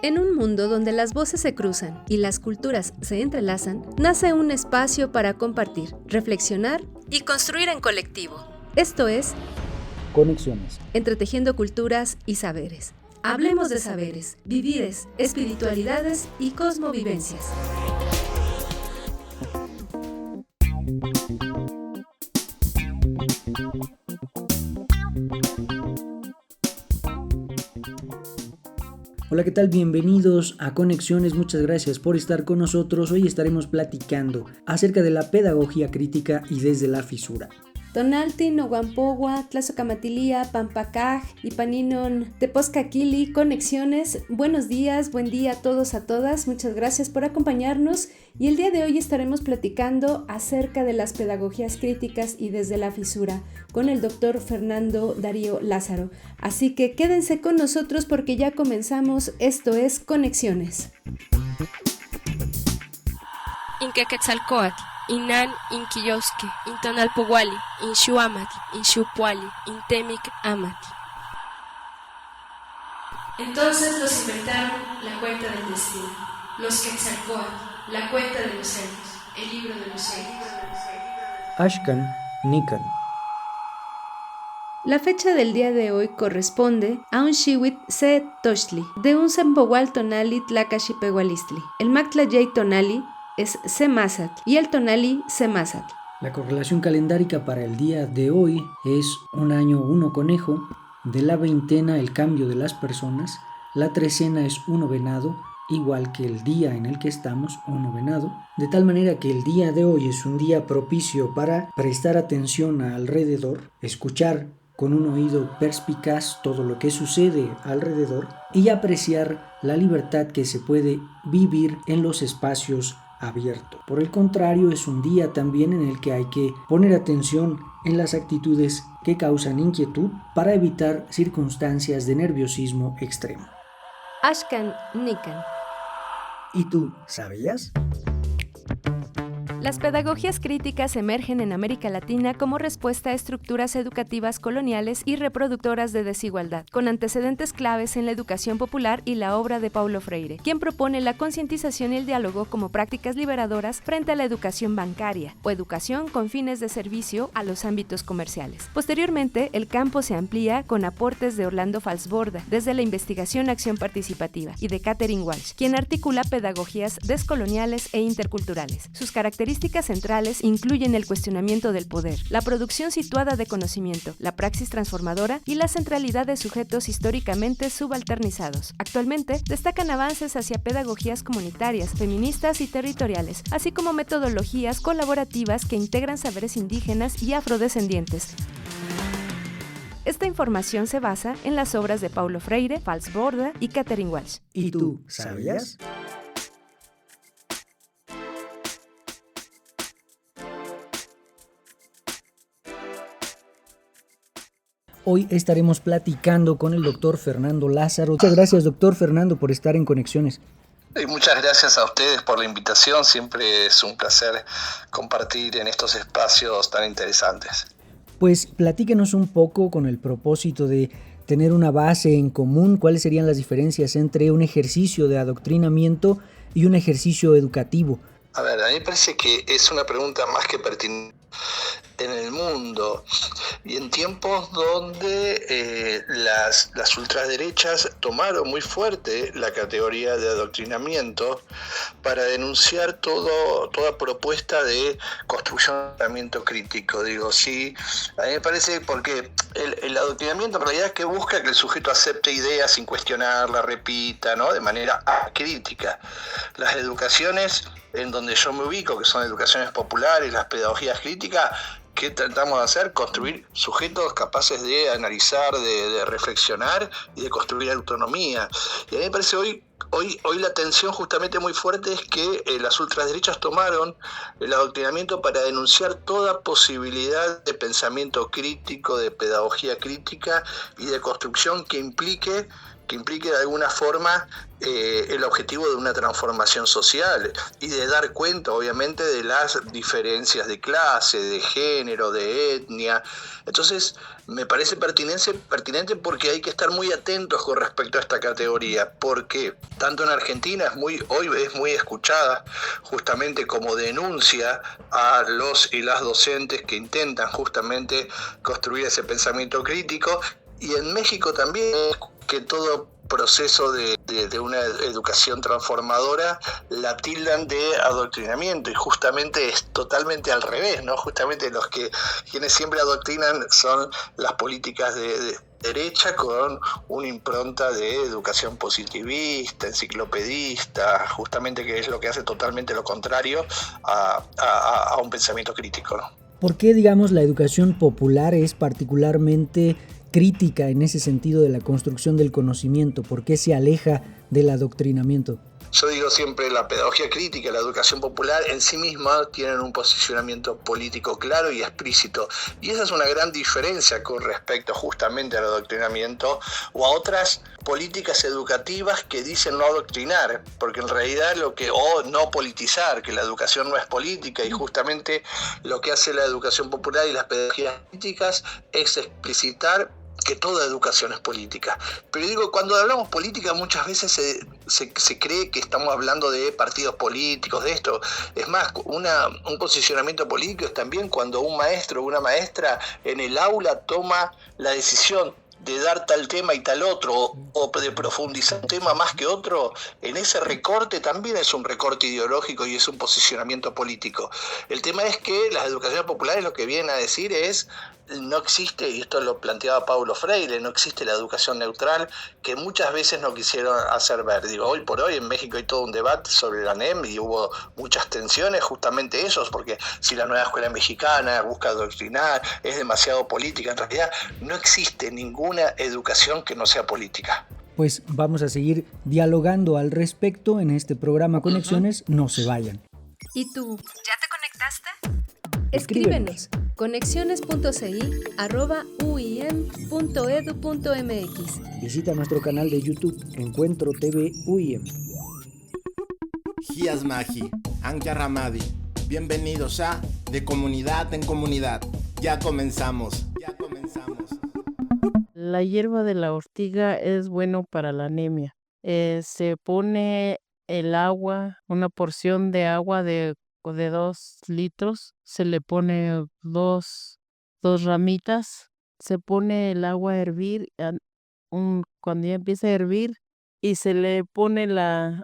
En un mundo donde las voces se cruzan y las culturas se entrelazan, nace un espacio para compartir, reflexionar y construir en colectivo. Esto es Conexiones. Entretejiendo culturas y saberes. Hablemos de saberes, vivires, espiritualidades y cosmovivencias. Hola, ¿qué tal? Bienvenidos a Conexiones, muchas gracias por estar con nosotros. Hoy estaremos platicando acerca de la pedagogía crítica y desde la fisura. Tonalti, Noguampogua, Tlazocamatilia, Pampacaj, Ipaninon, Tepozcaquili, Conexiones. Buenos días, buen día a todos, a todas. Muchas gracias por acompañarnos. Y el día de hoy estaremos platicando acerca de las pedagogías críticas y desde la fisura con el doctor Fernando Darío Lázaro. Así que quédense con nosotros porque ya comenzamos. Esto es Conexiones. Inquequetzalcóatl, Inan Inquiyosque, Intonalpohuali, Inshuamati, Inshupuali, Intemic Amati. Entonces los inventaron la cuenta del destino, los Quetzalcóatl, la cuenta de los años, el libro de los años. Axcan Nican. La fecha del día de hoy corresponde a un Xihuit Se Tochtli, de un Sempohual Tonali Tlacaxipehualistli. El Mactlayey Tonali es Semazatl y el Tonali Semazatl. La correlación calendárica para el día de hoy es un año 1 conejo, de la veintena el cambio de las personas, la trecena es 1 venado, igual que el día en el que estamos, 1 venado, de tal manera que el día de hoy es un día propicio para prestar atención alrededor, escuchar con un oído perspicaz todo lo que sucede alrededor y apreciar la libertad que se puede vivir en los espacios abiertos. Por el contrario, es un día también en el que hay que poner atención en las actitudes que causan inquietud para evitar circunstancias de nerviosismo extremo. Axcan Nican. ¿Y tú sabías? Las pedagogías críticas emergen en América Latina como respuesta a estructuras educativas coloniales y reproductoras de desigualdad, con antecedentes claves en la educación popular y la obra de Paulo Freire, quien propone la concientización y el diálogo como prácticas liberadoras frente a la educación bancaria o educación con fines de servicio a los ámbitos comerciales. Posteriormente, el campo se amplía con aportes de Orlando Falsborda desde la investigación acción participativa y de Katherine Walsh, quien articula pedagogías descoloniales e interculturales. Sus características centrales incluyen el cuestionamiento del poder, la producción situada de conocimiento, la praxis transformadora y la centralidad de sujetos históricamente subalternizados. Actualmente destacan avances hacia pedagogías comunitarias, feministas y territoriales, así como metodologías colaborativas que integran saberes indígenas y afrodescendientes. Esta información se basa en las obras de Paulo Freire, Falsborda y Katherine Walsh. ¿Y tú sabías? Hoy estaremos platicando con el doctor Fernando Lázaro. Muchas gracias, doctor Fernando, por estar en Conexiones. Y muchas gracias a ustedes por la invitación. Siempre es un placer compartir en estos espacios tan interesantes. Pues platíquenos un poco con el propósito de tener una base en común. ¿Cuáles serían las diferencias entre un ejercicio de adoctrinamiento y un ejercicio educativo? A ver, a mí me parece que es una pregunta más que pertinente en el mundo y en tiempos donde las ultraderechas tomaron muy fuerte la categoría de adoctrinamiento para denunciar toda propuesta de construcción de pensamiento crítico. Digo, sí, a mí me parece porque el adoctrinamiento en realidad es que busca que el sujeto acepte ideas sin cuestionarla, repita, ¿no? De manera acrítica. Las educaciones en donde yo me ubico, que son educaciones populares, las pedagogías críticas, ¿qué tratamos de hacer? Construir sujetos capaces de analizar, de reflexionar y de construir autonomía. Y a mí me parece hoy la tensión justamente muy fuerte es que las ultraderechas tomaron el adoctrinamiento para denunciar toda posibilidad de pensamiento crítico, de pedagogía crítica y de construcción que implique de alguna forma el objetivo de una transformación social y de dar cuenta, obviamente, de las diferencias de clase, de género, de etnia. Entonces, Me parece pertinente porque hay que estar muy atentos con respecto a esta categoría, porque tanto en Argentina hoy es muy escuchada justamente como denuncia a los y las docentes que intentan justamente construir ese pensamiento crítico, y en México también, que todo proceso de una educación transformadora la tildan de adoctrinamiento, y justamente es totalmente al revés, ¿no? Justamente quienes siempre adoctrinan son las políticas de derecha, con una impronta de educación positivista, enciclopedista, justamente, que es lo que hace totalmente lo contrario a un pensamiento crítico, ¿no? ¿Por qué, digamos, la educación popular es particularmente crítica en ese sentido de la construcción del conocimiento? ¿Por qué se aleja del adoctrinamiento? Yo digo siempre, la pedagogía crítica y la educación popular en sí misma tienen un posicionamiento político claro y explícito. Y esa es una gran diferencia con respecto justamente al adoctrinamiento o a otras políticas educativas que dicen no adoctrinar, porque en realidad o no politizar, que la educación no es política, y justamente lo que hace la educación popular y las pedagogías críticas es explicitar que toda educación es política. Pero digo, cuando hablamos política muchas veces se cree que estamos hablando de partidos políticos, de esto. Es más, un posicionamiento político es también cuando un maestro o una maestra en el aula toma la decisión de dar tal tema y tal otro, o de profundizar un tema más que otro. En ese recorte también es un recorte ideológico y es un posicionamiento político. El tema es que las educaciones populares lo que vienen a decir es: no existe, y esto lo planteaba Paulo Freire, no existe la educación neutral, que muchas veces no quisieron hacer ver. Digo, hoy por hoy en México hay todo un debate sobre la NEM y hubo muchas tensiones, justamente esos, porque si la nueva escuela mexicana busca adoctrinar, es demasiado política. En realidad no existe ninguna educación que no sea política. Pues vamos a seguir dialogando al respecto en este programa Conexiones. No se vayan. ¿Y tú? ¿Ya te conectaste? Escríbenos. Conexiones.ci@uim.edu.mx. Visita nuestro canal de YouTube, Encuentro TV UIM. Gias Magi, Ankia Ramadi. Bienvenidos a De Comunidad en Comunidad. Ya comenzamos. La hierba de la ortiga es bueno para la anemia. Se pone el agua, una porción de agua de 2 litros, se le pone dos ramitas, se pone el agua a hervir, cuando ya empieza a hervir, y se le pone las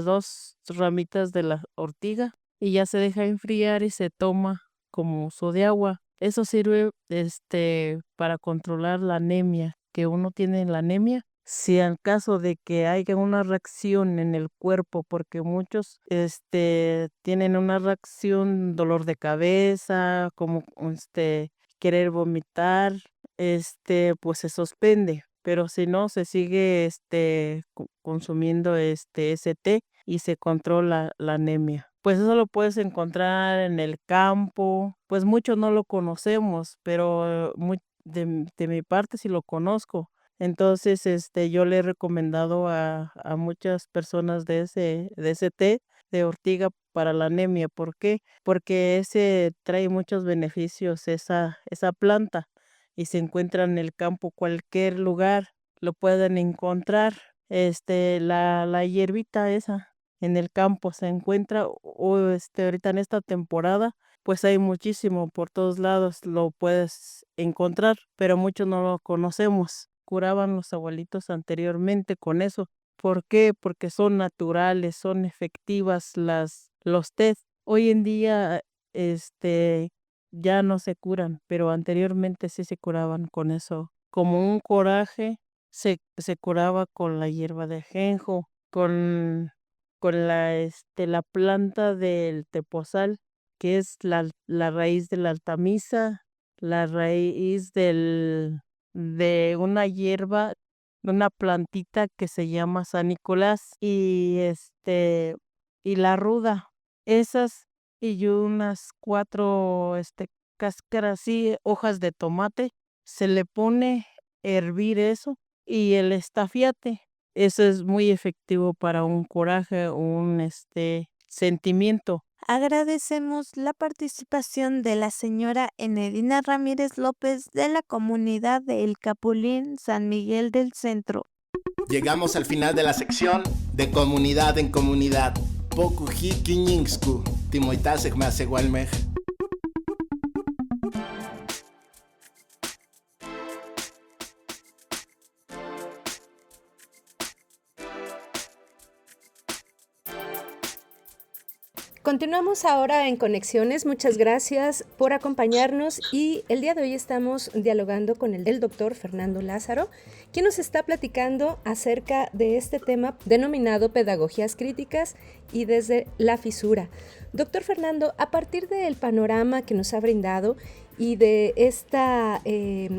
2 ramitas de la ortiga y ya se deja enfriar y se toma como uso de agua. Eso sirve para controlar la anemia, que uno tiene la anemia. Si en caso de que haya una reacción en el cuerpo, porque muchos tienen una reacción, dolor de cabeza, como querer vomitar, pues se suspende. Pero si no, se sigue consumiendo ese té y se controla la anemia. Pues eso lo puedes encontrar en el campo, pues muchos no lo conocemos, pero de mi parte sí lo conozco. Entonces, yo le he recomendado a muchas personas de ese té de ortiga para la anemia. ¿Por qué? Porque ese trae muchos beneficios, esa planta, y se encuentra en el campo, cualquier lugar lo pueden encontrar. La hierbita esa en el campo se encuentra, o ahorita en esta temporada, pues hay muchísimo por todos lados, lo puedes encontrar, pero muchos no lo conocemos. Curaban los abuelitos anteriormente con eso. ¿Por qué? Porque son naturales, son efectivas los tés. Hoy en día, ya no se curan, pero anteriormente sí se curaban con eso. Como un coraje, se curaba con la hierba de ajenjo, con la planta del tepozal, que es la raíz de la altamisa, la raíz de una hierba, de una plantita que se llama San Nicolás, y la ruda. Esas y unas 4 cáscaras, sí, hojas de tomate, se le pone a hervir eso, y el estafiate. Eso es muy efectivo para un coraje, un sentimiento. Agradecemos la participación de la señora Enedina Ramírez López de la comunidad de El Capulín, San Miguel del Centro. Llegamos al final de la sección de Comunidad en Comunidad. Pokuji Kiñingsku, Timoitasek Masegualmej. Continuamos ahora en Conexiones. Muchas gracias por acompañarnos y el día de hoy estamos dialogando con el doctor Fernando Lázaro, quien nos está platicando acerca de este tema denominado pedagogías críticas y desde la fisura. Doctor Fernando, a partir del panorama que nos ha brindado y de esta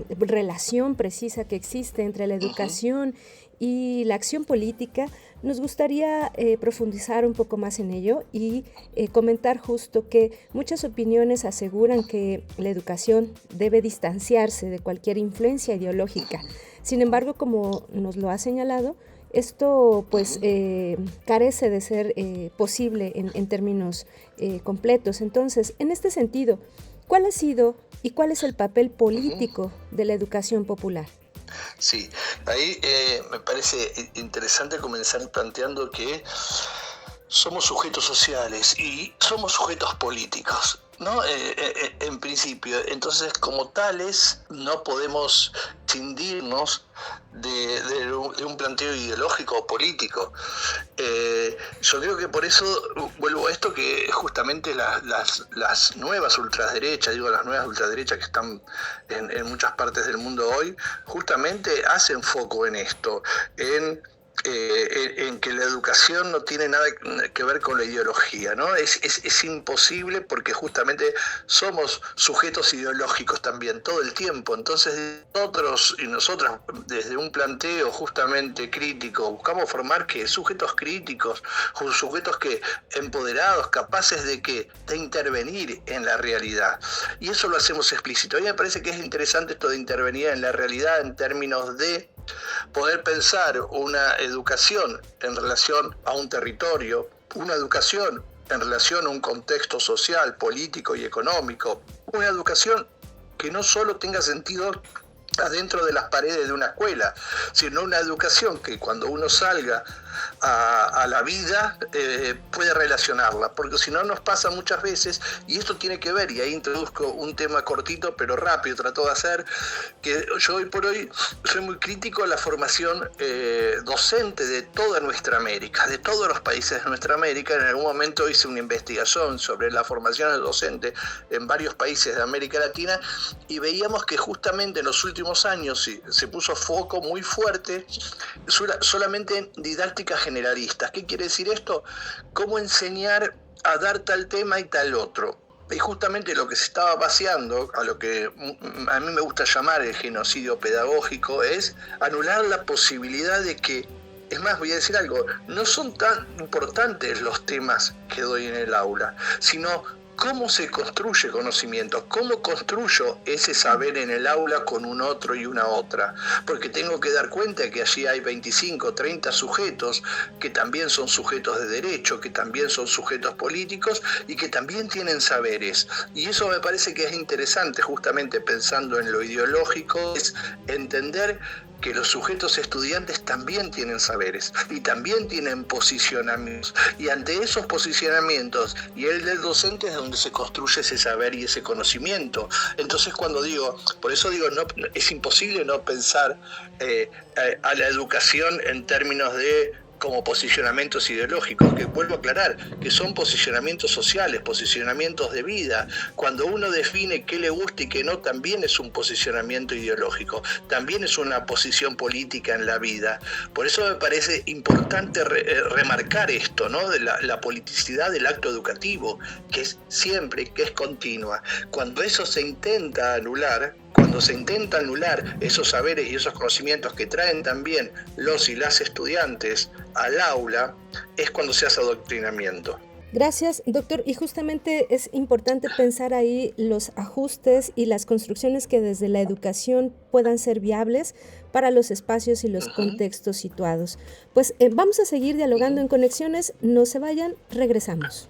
relación precisa que existe entre la educación y la acción política, nos gustaría profundizar un poco más en ello y comentar justo que muchas opiniones aseguran que la educación debe distanciarse de cualquier influencia ideológica. Sin embargo, como nos lo ha señalado, esto pues carece de ser posible en términos completos. Entonces, en este sentido, ¿cuál ha sido y cuál es el papel político de la educación popular? Sí, ahí me parece interesante comenzar planteando que somos sujetos sociales y somos sujetos políticos, ¿no? En principio, entonces como tales no podemos cindirnos de un planteo ideológico o político. Yo creo que por eso vuelvo a esto, que justamente las nuevas ultraderechas, las nuevas ultraderechas que están en muchas partes del mundo hoy, justamente hacen foco en esto, en que la educación no tiene nada que ver con la ideología, ¿no? Es imposible, porque justamente somos sujetos ideológicos también todo el tiempo. Entonces nosotros y nosotras, desde un planteo justamente crítico, buscamos formar sujetos críticos, sujetos empoderados, capaces de intervenir en la realidad. Y eso lo hacemos explícito. A mí me parece que es interesante esto de intervenir en la realidad en términos de poder pensar una educación en relación a un territorio, una educación en relación a un contexto social, político y económico, una educación que no solo tenga sentido adentro de las paredes de una escuela, sino una educación que cuando uno salga a la vida puede relacionarla, porque si no nos pasa muchas veces, y esto tiene que ver, y ahí introduzco un tema cortito pero rápido, trato de hacer, que yo hoy por hoy soy muy crítico a la formación docente de toda nuestra América, de todos los países de nuestra América. En algún momento hice una investigación sobre la formación de docente en varios países de América Latina y veíamos que justamente en los últimos años se puso foco muy fuerte solamente en didácticas generalistas. ¿Qué quiere decir esto? ¿Cómo enseñar a dar tal tema y tal otro? Y justamente lo que se estaba vaciando, a lo que a mí me gusta llamar el genocidio pedagógico, es anular la posibilidad de que, es más, voy a decir algo, no son tan importantes los temas que doy en el aula, sino cómo se construye conocimiento, cómo construyo ese saber en el aula con un otro y una otra, porque tengo que dar cuenta que allí hay 25, 30 sujetos que también son sujetos de derecho, que también son sujetos políticos y que también tienen saberes. Y eso me parece que es interesante, justamente pensando en lo ideológico, es entender que los sujetos estudiantes también tienen saberes y también tienen posicionamientos, y ante esos posicionamientos y el del docente es donde se construye ese saber y ese conocimiento. Entonces por eso digo, no, es imposible no pensar a la educación en términos de como posicionamientos ideológicos, que vuelvo a aclarar, que son posicionamientos sociales, posicionamientos de vida. Cuando uno define qué le gusta y qué no, también es un posicionamiento ideológico, también es una posición política en la vida. Por eso me parece importante remarcar esto, ¿no? De la politicidad del acto educativo, que es siempre, que es continua. Cuando eso se intenta anular, cuando se intenta anular esos saberes y esos conocimientos que traen también los y las estudiantes al aula, es cuando se hace adoctrinamiento. Gracias, doctor. Y justamente es importante pensar ahí los ajustes y las construcciones que desde la educación puedan ser viables para los espacios y los contextos situados. Pues vamos a seguir dialogando en Conexiones. No se vayan, regresamos.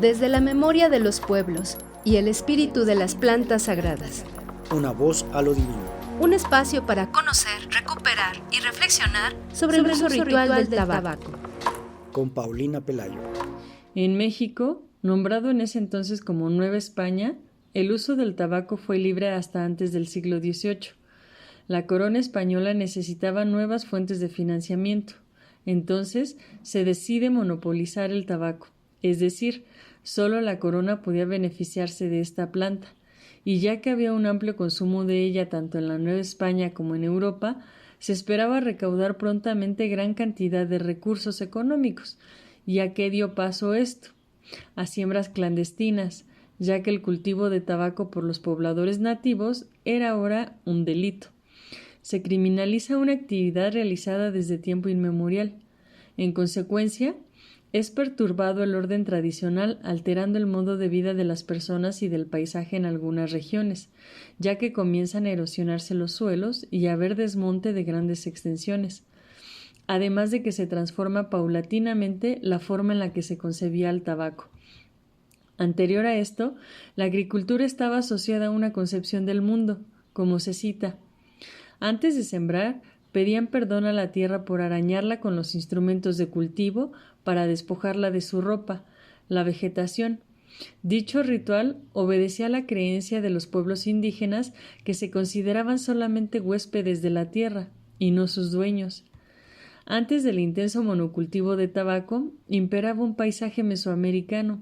Desde la memoria de los pueblos y el espíritu de las plantas sagradas. Una voz a lo divino. Un espacio para conocer, recuperar y reflexionar sobre el uso ritual del tabaco. Con Paulina Pelayo. En México, nombrado en ese entonces como Nueva España, el uso del tabaco fue libre hasta antes del siglo XVIII. La corona española necesitaba nuevas fuentes de financiamiento. Entonces se decide monopolizar el tabaco, es decir, solo la corona podía beneficiarse de esta planta, y ya que había un amplio consumo de ella tanto en la Nueva España como en Europa, se esperaba recaudar prontamente gran cantidad de recursos económicos. ¿Y a qué dio paso esto? A siembras clandestinas, ya que el cultivo de tabaco por los pobladores nativos era ahora un delito. Se criminaliza una actividad realizada desde tiempo inmemorial. En consecuencia, es perturbado el orden tradicional, alterando el modo de vida de las personas y del paisaje en algunas regiones, ya que comienzan a erosionarse los suelos y a haber desmonte de grandes extensiones, además de que se transforma paulatinamente la forma en la que se concebía el tabaco. Anterior a esto, la agricultura estaba asociada a una concepción del mundo, como se cita. Antes de sembrar, pedían perdón a la tierra por arañarla con los instrumentos de cultivo para despojarla de su ropa, la vegetación. Dicho ritual obedecía a la creencia de los pueblos indígenas que se consideraban solamente huéspedes de la tierra y no sus dueños. Antes del intenso monocultivo de tabaco, imperaba un paisaje mesoamericano.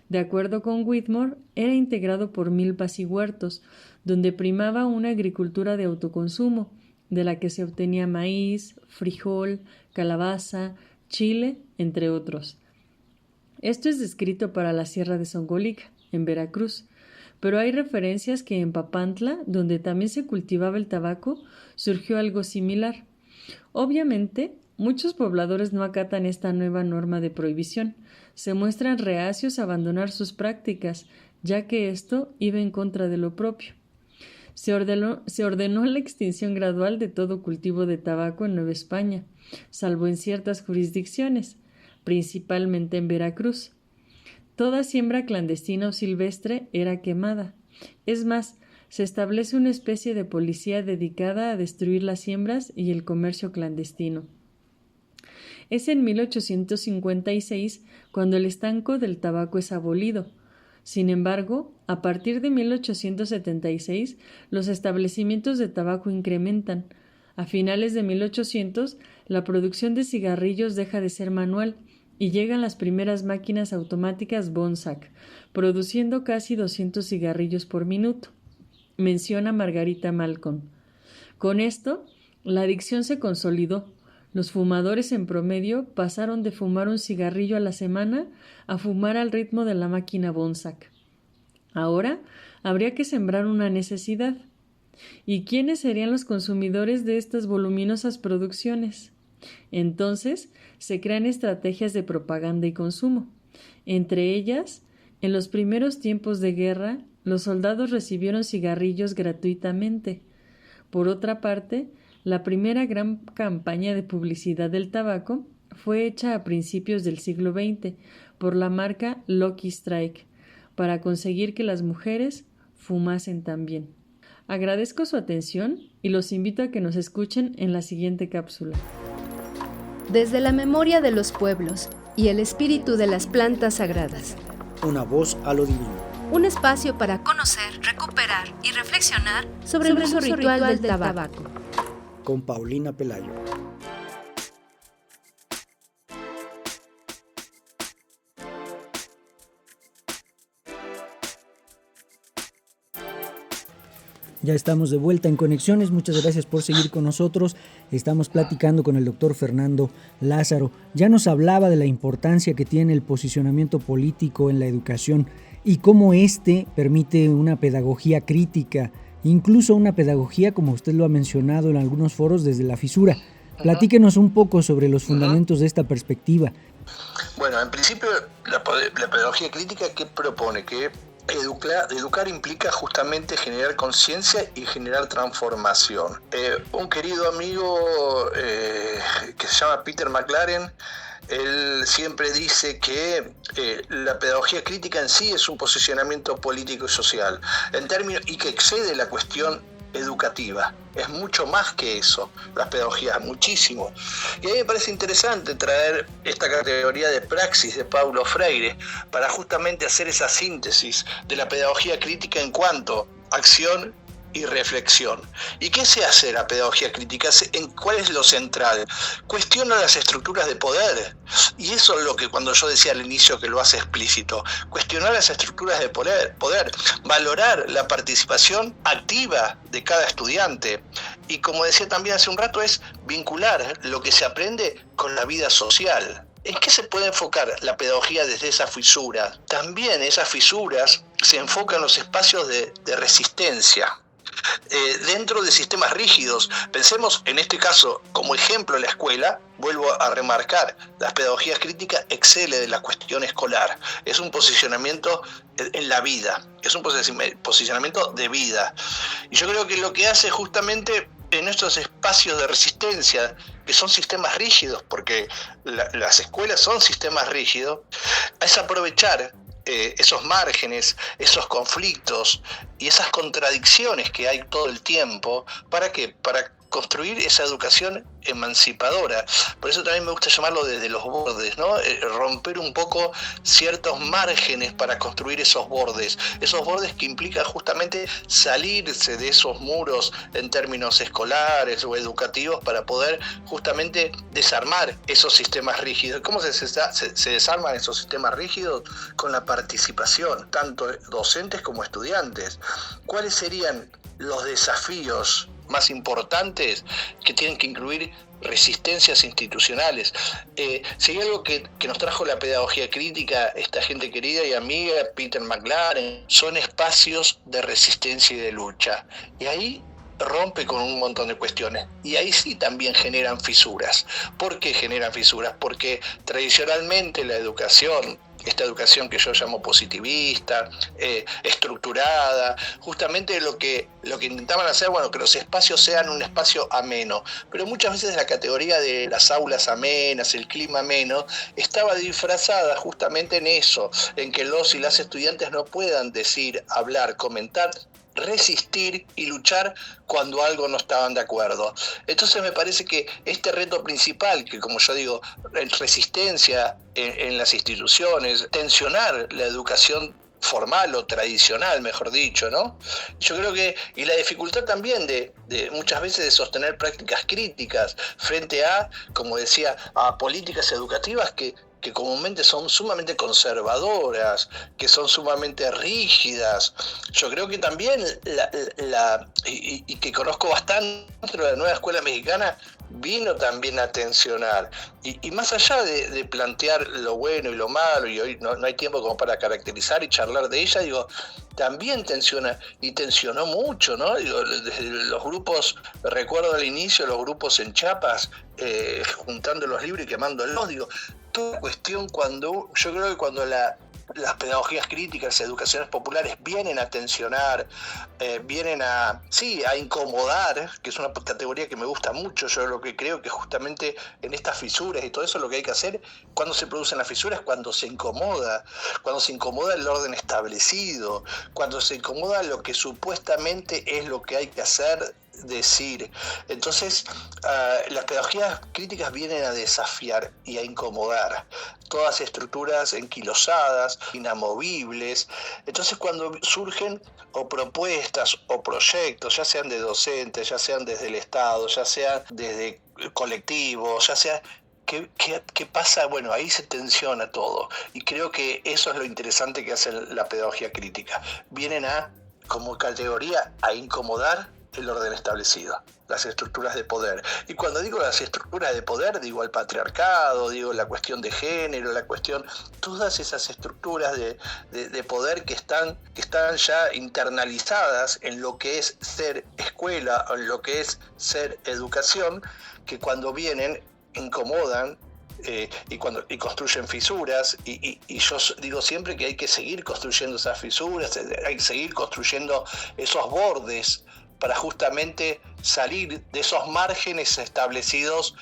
De acuerdo con Whitmore, era integrado por milpas y huertos, donde primaba una agricultura de autoconsumo, de la que se obtenía maíz, frijol, calabaza, chile, entre otros. Esto es descrito para la Sierra de Songolica, en Veracruz, pero hay referencias que en Papantla, donde también se cultivaba el tabaco, surgió algo similar. Obviamente, muchos pobladores no acatan esta nueva norma de prohibición, se muestran reacios a abandonar sus prácticas, ya que esto iba en contra de lo propio. Se ordenó la extinción gradual de todo cultivo de tabaco en Nueva España, salvo en ciertas jurisdicciones, principalmente en Veracruz. Toda siembra clandestina o silvestre era quemada. Es más, se establece una especie de policía dedicada a destruir las siembras y el comercio clandestino. Es en 1856 cuando el estanco del tabaco es abolido. Sin embargo, a partir de 1876, los establecimientos de tabaco incrementan. A finales de 1800, la producción de cigarrillos deja de ser manual y llegan las primeras máquinas automáticas Bonsack, produciendo casi 200 cigarrillos por minuto. Menciona Margarita Malcolm. Con esto, la adicción se consolidó. Los fumadores en promedio pasaron de fumar un cigarrillo a la semana a fumar al ritmo de la máquina Bonsack. Ahora habría que sembrar una necesidad. ¿Y quiénes serían los consumidores de estas voluminosas producciones? Entonces se crean estrategias de propaganda y consumo. Entre ellas, en los primeros tiempos de guerra, los soldados recibieron cigarrillos gratuitamente. Por otra parte, la primera gran campaña de publicidad del tabaco fue hecha a principios del siglo XX por la marca Lucky Strike para conseguir que las mujeres fumasen también. Agradezco su atención y los invito a que nos escuchen en la siguiente cápsula. Desde la memoria de los pueblos y el espíritu de las plantas sagradas. Una voz a lo divino. Un espacio para conocer, recuperar y reflexionar sobre el uso ritual del tabaco. Con Paulina Pelayo. Ya estamos de vuelta en Conexiones, muchas gracias por seguir con nosotros. Estamos platicando con el doctor Fernando Lázaro. Ya nos hablaba de la importancia que tiene el posicionamiento político en la educación y cómo permite una pedagogía crítica, incluso una pedagogía, como usted lo ha mencionado en algunos foros, desde la fisura. Platíquenos un poco sobre los fundamentos de esta perspectiva. Bueno, en principio la pedagogía crítica, ¿qué propone? Que educar implica justamente generar conciencia y generar transformación. Un querido amigo que se llama Peter McLaren Él siempre dice que la pedagogía crítica en sí es un posicionamiento político y social, y que excede la cuestión educativa. Es mucho más que eso, las pedagogías, muchísimo. Y a mí me parece interesante traer esta categoría de praxis de Paulo Freire para justamente hacer esa síntesis de la pedagogía crítica en cuanto a acción y reflexión. ¿Y qué se hace la pedagogía crítica? ¿Cuál es lo central? Cuestiona las estructuras de poder. Y eso es lo que cuando yo decía al inicio que lo hace explícito. Cuestionar las estructuras de poder, valorar la participación activa de cada estudiante. Y como decía también hace un rato, es vincular lo que se aprende con la vida social. ¿En qué se puede enfocar la pedagogía desde esa fisura? También esas fisuras se enfocan en los espacios de resistencia. Dentro de sistemas rígidos, pensemos en este caso como ejemplo la escuela, vuelvo a remarcar, las pedagogías críticas excede de la cuestión escolar, es un posicionamiento en la vida, es un posicionamiento de vida, y yo creo que lo que hace justamente en estos espacios de resistencia, que son sistemas rígidos, porque las escuelas son sistemas rígidos, es aprovechar esos márgenes, esos conflictos y esas contradicciones que hay todo el tiempo, ¿para qué? Para construir esa educación emancipadora. Por eso también me gusta llamarlo desde los bordes, ¿no? Romper un poco ciertos márgenes para construir esos bordes que implican justamente salirse de esos muros en términos escolares o educativos para poder justamente desarmar esos sistemas rígidos. ¿Cómo se desarman esos sistemas rígidos? Con la participación, tanto docentes como estudiantes. ¿Cuáles serían los desafíos más importantes que tienen que incluir resistencias institucionales? Si hay algo que nos trajo la pedagogía crítica, esta gente querida y amiga, Peter McLaren, son espacios de resistencia y de lucha. Y ahí rompe con un montón de cuestiones. Y ahí sí también generan fisuras. ¿Por qué generan fisuras? Porque tradicionalmente la educación, esta educación que yo llamo positivista, estructurada, justamente lo que intentaban hacer, bueno, que los espacios sean un espacio ameno, pero muchas veces la categoría de las aulas amenas, el clima ameno, estaba disfrazada justamente en eso, en que los y las estudiantes no puedan decir, hablar, comentar, resistir y luchar cuando algo no estaban de acuerdo. Entonces me parece que este reto principal, que como yo digo, resistencia en las instituciones, tensionar la educación formal o tradicional, mejor dicho, ¿no? Yo creo que, y la dificultad también de muchas veces de sostener prácticas críticas frente a, como decía, a políticas educativas que comúnmente son sumamente conservadoras, que son sumamente rígidas. Yo creo que también, y que conozco bastante dentro de la nueva escuela mexicana, vino también a tensionar. Y más allá de plantear lo bueno y lo malo, y hoy no hay tiempo como para caracterizar y charlar de ella, digo, también tensiona, y tensionó mucho, ¿no? Digo, desde los grupos, recuerdo al inicio, los grupos en Chiapas, juntando los libros y quemándolos, digo, toda cuestión yo creo que cuando las pedagogías críticas, educaciones populares vienen a tensionar, vienen a incomodar, que es una categoría que me gusta mucho. Yo lo que creo que justamente en estas fisuras y todo eso lo que hay que hacer cuando se producen las fisuras, cuando se incomoda el orden establecido, cuando se incomoda lo que supuestamente es lo que hay que hacer, decir. Entonces, las pedagogías críticas vienen a desafiar y a incomodar todas estructuras enquilosadas, inamovibles. Entonces, cuando surgen o propuestas o proyectos, ya sean de docentes, ya sean desde el Estado, ya sean desde colectivos, ya sea ¿qué pasa? Bueno, ahí se tensiona todo. Y creo que eso es lo interesante que hace la pedagogía crítica. Vienen como categoría, a incomodar el orden establecido, las estructuras de poder. Y cuando digo las estructuras de poder, digo el patriarcado, digo la cuestión de género, todas esas estructuras de poder que están ya internalizadas en lo que es ser escuela, o en lo que es ser educación, que cuando vienen incomodan y construyen fisuras, y yo digo siempre que hay que seguir construyendo esas fisuras, hay que seguir construyendo esos bordes para justamente salir de esos márgenes establecidos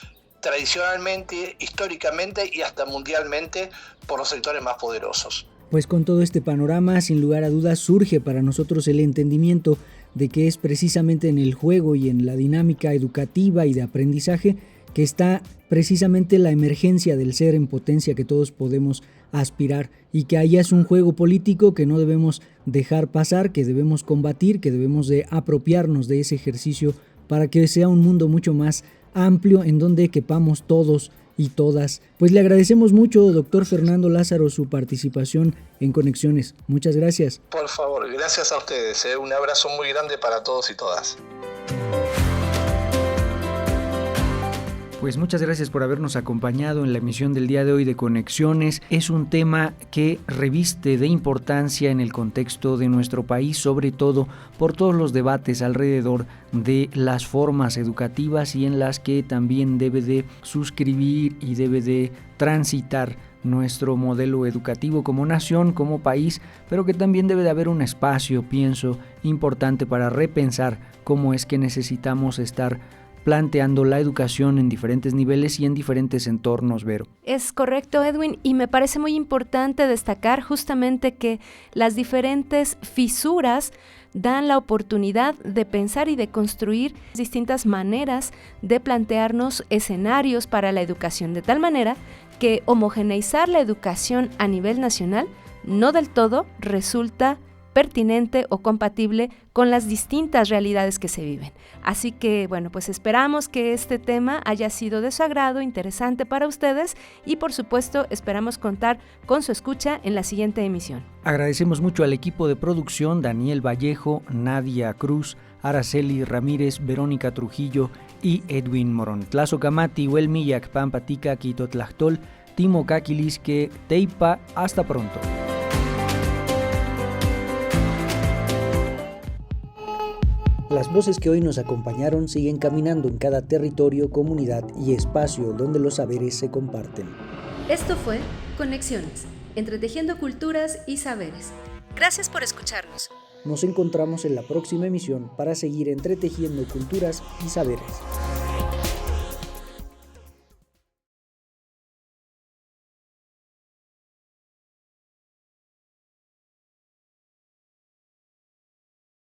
tradicionalmente, históricamente y hasta mundialmente por los sectores más poderosos. Pues con todo este panorama, sin lugar a dudas, surge para nosotros el entendimiento de que es precisamente en el juego y en la dinámica educativa y de aprendizaje que está precisamente la emergencia del ser en potencia que todos podemos aspirar, y que allá es un juego político que no debemos dejar pasar, que debemos combatir, que debemos de apropiarnos de ese ejercicio para que sea un mundo mucho más amplio en donde quepamos todos y todas. Pues le agradecemos mucho, doctor Fernando Lázaro, su participación en Conexiones. Muchas gracias. Por favor, gracias a ustedes. Un abrazo muy grande para todos y todas. Pues muchas gracias por habernos acompañado en la emisión del día de hoy de Conexiones. Es un tema que reviste de importancia en el contexto de nuestro país, sobre todo por todos los debates alrededor de las formas educativas y en las que también debe de suscribir y debe de transitar nuestro modelo educativo como nación, como país, pero que también debe de haber un espacio, pienso, importante para repensar cómo es que necesitamos estar planteando la educación en diferentes niveles y en diferentes entornos, Vero. Es correcto, Edwin, y me parece muy importante destacar justamente que las diferentes fisuras dan la oportunidad de pensar y de construir distintas maneras de plantearnos escenarios para la educación, de tal manera que homogeneizar la educación a nivel nacional no del todo resulta pertinente o compatible con las distintas realidades que se viven. Así que, bueno, pues esperamos que este tema haya sido de su agrado, interesante para ustedes y, por supuesto, esperamos contar con su escucha en la siguiente emisión. Agradecemos mucho al equipo de producción, Daniel Vallejo, Nadia Cruz, Araceli Ramírez, Verónica Trujillo y Edwin Morón. Tlazocamati, Huelmillac, Pampatica, Quitotlactol, Timo Caquilisque, Teipa. Hasta pronto. Las voces que hoy nos acompañaron siguen caminando en cada territorio, comunidad y espacio donde los saberes se comparten. Esto fue Conexiones, entretejiendo culturas y saberes. Gracias por escucharnos. Nos encontramos en la próxima emisión para seguir entretejiendo culturas y saberes.